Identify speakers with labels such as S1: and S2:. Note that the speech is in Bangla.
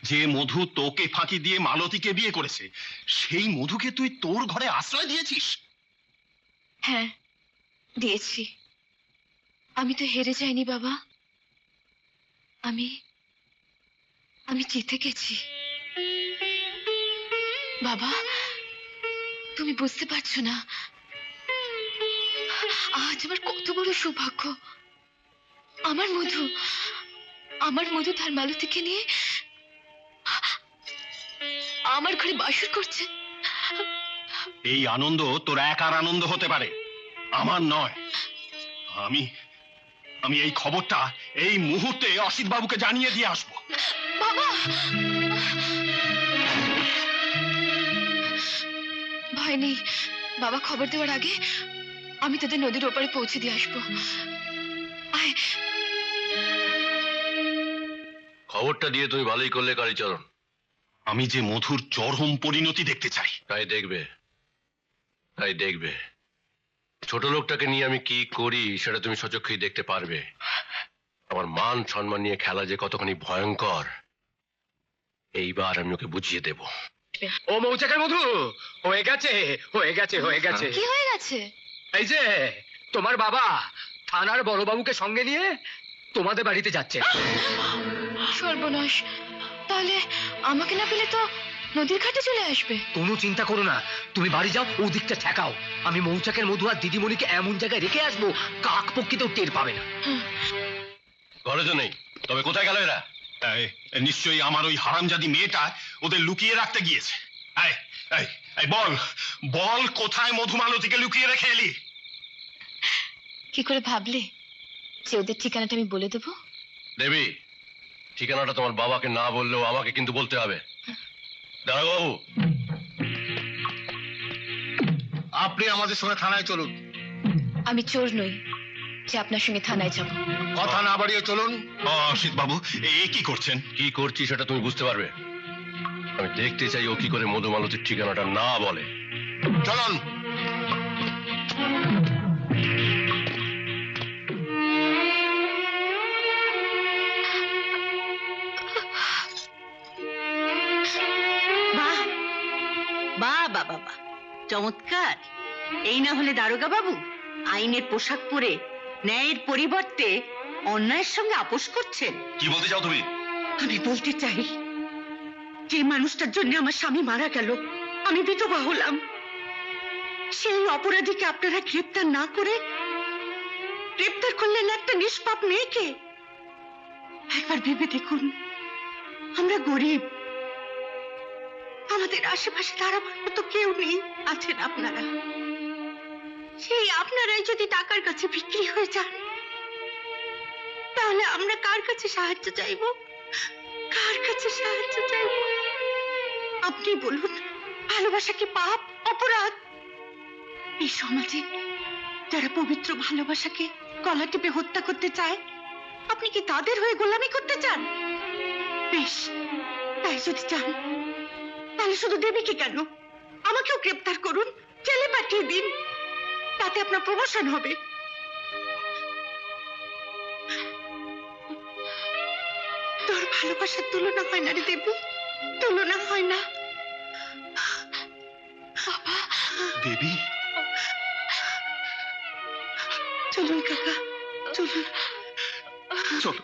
S1: যে মধু তোকে ফাঁকি দিয়ে মালতীকে বিয়ে করেছে, সেই মধুকে তুই তোর ঘরে আশ্রয় দিয়েছিস?
S2: হ্যাঁ, দিয়েছি। আমি তো হেরে যাইনি বাবা, আমি আমি জিতে গেছি। বাবা, তুমি বুঝতে পারছো না আজ আমার কত বড় সৌভাগ্য। আমার মধু তার মালতীকে নিয়ে আমার ঘরে বাসর করছে।
S1: এই আনন্দ তোর একার আনন্দ হতে পারে, আমার নয়। আমি আমি এই খবরটা এই মুহূর্তে অসিত বাবুকে জানিয়ে দিয়ে আসবো।
S2: বাবা, ভয় নেই বাবা, খবর দেওয়ার আগে আমি তোদের নদীর ওপারে পৌঁছে দিয়ে আসবো। আয়।
S3: খবরটা দিয়ে তুমি ভালোই করলে কালীচরণ।
S1: আমি যে মধুর চরম পরিণতি দেখতে চাই।
S3: তাই দেখবে ছোট লোকটাকে নিয়ে আমি কি করি সেটা তুমি সচক্ষেই দেখতে পারবে। আমার মান সম্মান নিয়ে খেলা যে কতখানি ভয়ঙ্কর, এইবার আমি ওকে বুঝিয়ে দেব।
S4: ও মৌচাকের মধু, হয়ে গেছে।
S2: কি হয়ে গেছে?
S4: এই যে তোমার বাবা থানার বড়বাবুকে সঙ্গে নিয়ে তোমাদের বাড়িতে যাচ্ছে।
S2: সর্বনাশ, তাহলে আমাকে না পেলে তো নদীর ঘাটে চলে আসবে।
S4: কোনো চিন্তা করো না, তুমি বাড়ি যাও, ওদিকটা ঠেকাও। আমি মৌচাকের মধু আর দিদিমণিকে এমন জায়গায় রেখে আসবো কাক পক্ষীতেও টের পাবে না।
S3: ঘরে তো নেই, তবে কোথায় গেল এরা?
S1: নিশ্চয়ই আমার ওই হারামজাদি মেয়েটা ওদের লুকিয়ে রাখতে গিয়েছে। বল বল, কোথায় মধুমালতীকে লুকিয়ে রেখে এলি?
S2: কি করে ভাবলে যে ওদের ঠিকানাটা আমি বলে দেবো?
S3: দেবী, ঠিকানাটা তোমার বাবাকে না বললেও আমাকে কিন্তু বলতে হবে। দারোগাবু,
S5: আপনি আমাদের সঙ্গে থানায় চলুন।
S2: আমি চোর নই যে আপনার সঙ্গে থানায় যাব।
S5: কথা না বাড়িয়ে চলুন।
S1: অসিত বাবু, কি করছেন?
S3: কি করছি সেটা তুমি বুঝতে পারবে। আমি দেখতে চাই ও কি করে মধুমালতীর ঠিকানাটা না বলে।
S5: চলুন।
S6: বাহ বাহ বাহ বাহ, চমৎকার। এই না হলে দারোগা বাবু আইনের পোশাক পরে ন্যায়ের পরিবর্তে অন্যায়ের সঙ্গে আপোষ করছেন।
S3: কি বলতে চাও তুমি?
S6: আমি বলতে চাই, যে মানুষটার জন্য আমার স্বামী মারা গেল, আমি বিধবা হলাম, সেই অপরাধীকে আপনারা গ্রেপ্তার না করে গ্রেপ্তার করলেন একটা নিষ্পাপ মেয়েকে। একবার ভেবে দেখুন, আমরা গরিব, আমাদের আশেপাশে দাঁড়াবার মতো কেউ নেই। আছেন আপনারা, সেই আপনারাই যদি টাকার কাছে বিক্রি হয়ে যান, তাহলে আমরা কার কাছে সাহায্য চাইব? আপনি বলুন, ভালোবাসা কি পাপ, অপরাধ? এই সমাজে যারা পবিত্র ভালোবাসাকে গলা টিপে হত্যা করতে চায়, আপনি কি তাদের হয়ে গোলামি করতে চান? বেশ, তাই যদি চান তাহলে শুধু দেবীকে কেন, আমাকেও গ্রেপ্তার করুন, জেলে পাঠিয়ে দিন, তাতে আপনার প্রমোশন হবে। তোর ভালোবাসার তুলনা হয় না রে দেবী, তুলনা হয় না।
S1: দেবী,
S6: চলুন কাকা, চলুন।
S1: চলো।